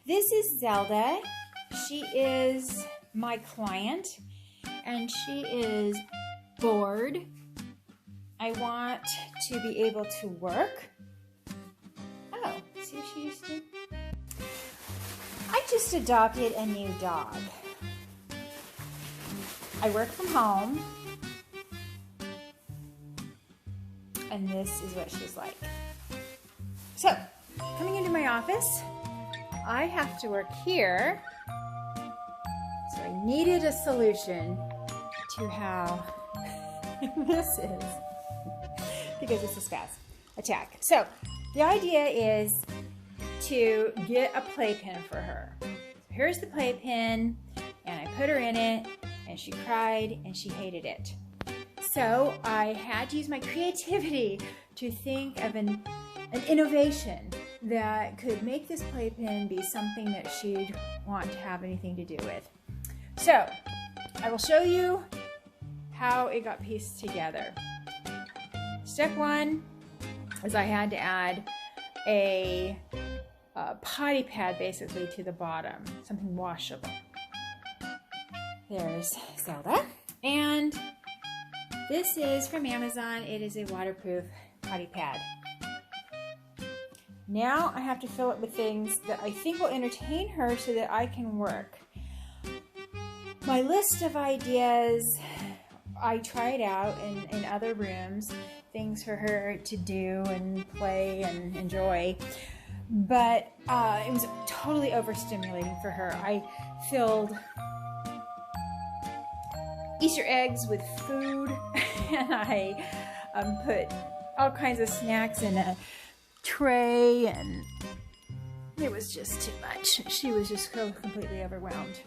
This is Zelda. She is my client and she is bored. I want to be able to work. Oh, see what she used to do? I just adopted a new dog. I work from home. And this is what she's like. So, coming into my office, I have to work here. So I needed a solution to how this is, because it's a spaz attack. So the idea is to get a playpen for her. So here's the playpen, and I put her in it, and she cried, and she hated it. So I had to use my creativity to think of an innovation that could make this playpen be something that she'd want to have anything to do with. So I will show you how it got pieced together. Step one is I had to add a potty pad basically to the bottom, something washable. There's Zelda. And this is from Amazon. It is a waterproof potty pad. Now I have to fill it with things that I think will entertain her so that I can work. My list of ideas, I tried out in other rooms, things for her to do and play and enjoy, but it was totally overstimulating for her. I filled Easter eggs with food and I put all kinds of snacks in a tray, and it was just too much. She was just so completely overwhelmed.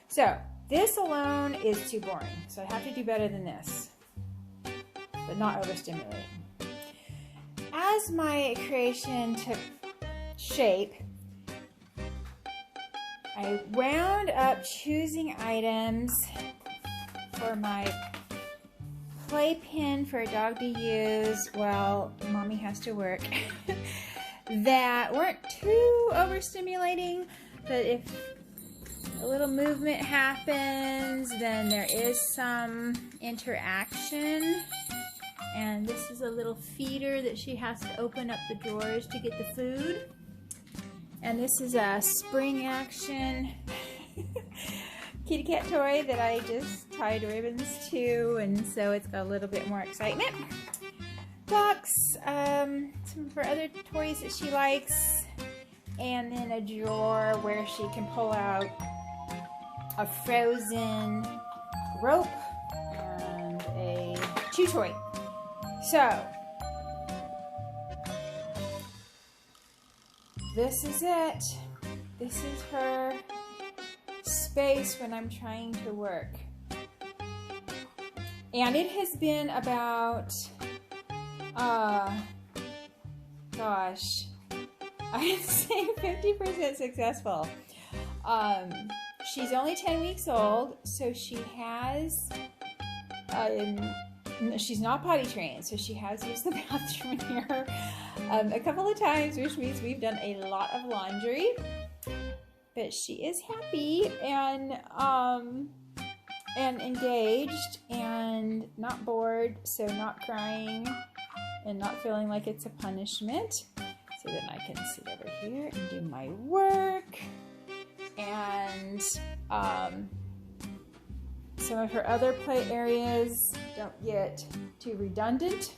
So this alone is too boring, so I have to do better than this, but not overstimulating. As my creation took shape, I wound up choosing items for my playpen for a dog to use while mommy has to work that weren't too overstimulating, but if a little movement happens, then there is some interaction. And this is a little feeder that she has to open up the drawers to get the food. And this is a spring action kitty cat toy that I just tied ribbons to, and so it's got a little bit more excitement. Blocks, some of her other toys that she likes, and then a drawer where she can pull out a frozen rope and a chew toy. So this is it. This is her space when I'm trying to work. And it has been about, gosh, I'd say 50% successful. She's only 10 weeks old, so she has, she's not potty trained, so she has used the bathroom here a couple of times, which means we've done a lot of laundry. But she is happy and engaged and not bored, so not crying and not feeling like it's a punishment. So then I can sit over here and do my work. And some of her other play areas don't get too redundant.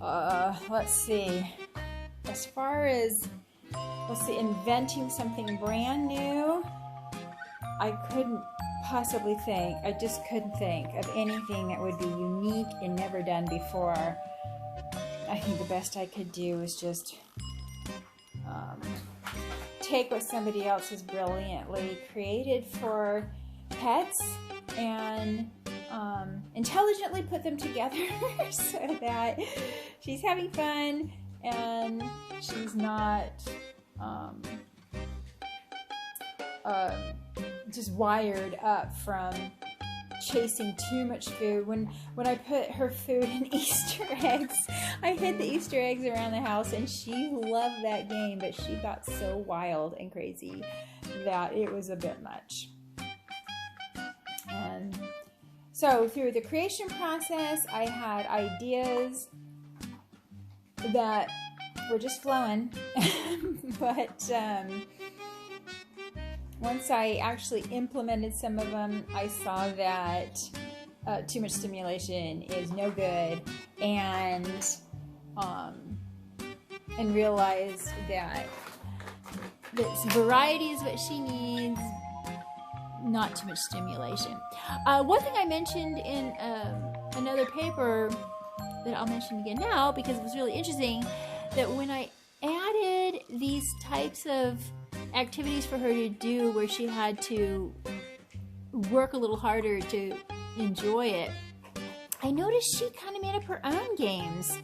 Let's see. As far as inventing something brand new, I couldn't possibly think, I just couldn't think of anything that would be unique and never done before. I think the best I could do is just take what somebody else has brilliantly created for pets and intelligently put them together so that she's having fun and she's not just wired up from chasing too much food. When I put her food in Easter eggs, I hid the Easter eggs around the house, and she loved that game, but she got so wild and crazy that it was a bit much. And so through the creation process, I had ideas that were just flowing, but once I actually implemented some of them, I saw that too much stimulation is no good, and realized that variety is what she needs, not too much stimulation. One thing I mentioned in another paper that I'll mention again now because it was really interesting, that when I added these types of activities for her to do where she had to work a little harder to enjoy it, I noticed she kind of made up her own games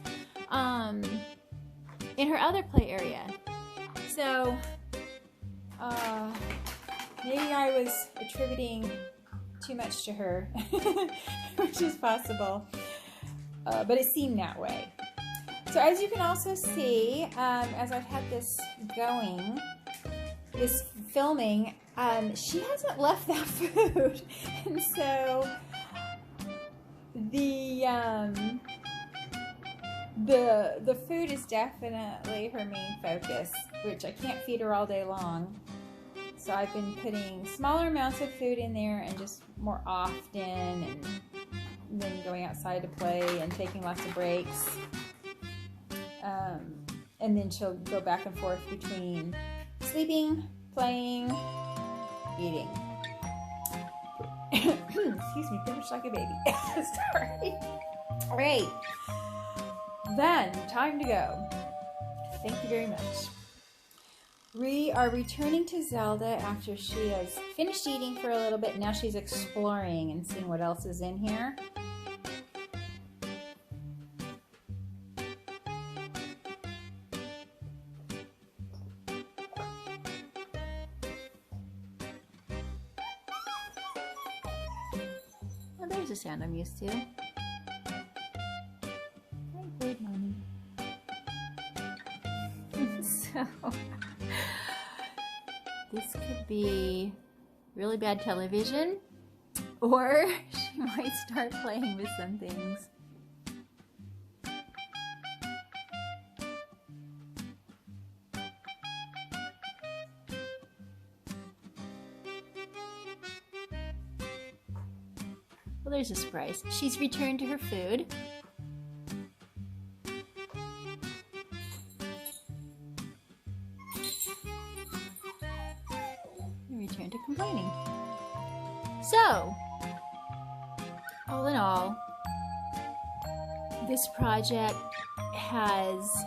in her other play area. So maybe I was attributing too much to her, which is possible, but it seemed that way. So as you can also see, as I've had this going, this filming, she hasn't left that food, and so the food is definitely her main focus, which I can't feed her all day long. So I've been putting smaller amounts of food in there and just more often, and then going outside to play and taking lots of breaks. And then she'll go back and forth between sleeping, playing, eating. Excuse me, pretty much like a baby. Sorry. All right. Then, time to go. Thank you very much. We are returning to Zelda after she has finished eating for a little bit. Now she's exploring and seeing what else is in here. Well, there's a sound I'm used to. Hi, good mommy. So this could be really bad television, or she might start playing with some things. Well, there's a surprise. She's returned to her food. Return to complaining. So, all in all, this project has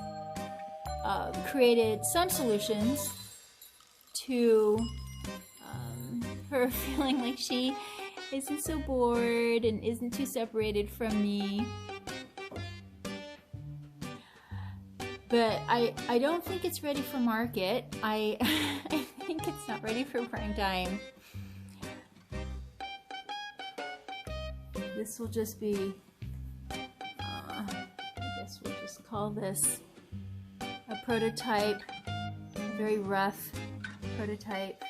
created some solutions to her feeling like she isn't so bored and isn't too separated from me. But I don't think it's ready for market. I think it's not ready for prime time. This will just be, I guess we'll just call this a prototype, a very rough prototype.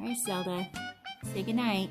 All right, Zelda, say goodnight.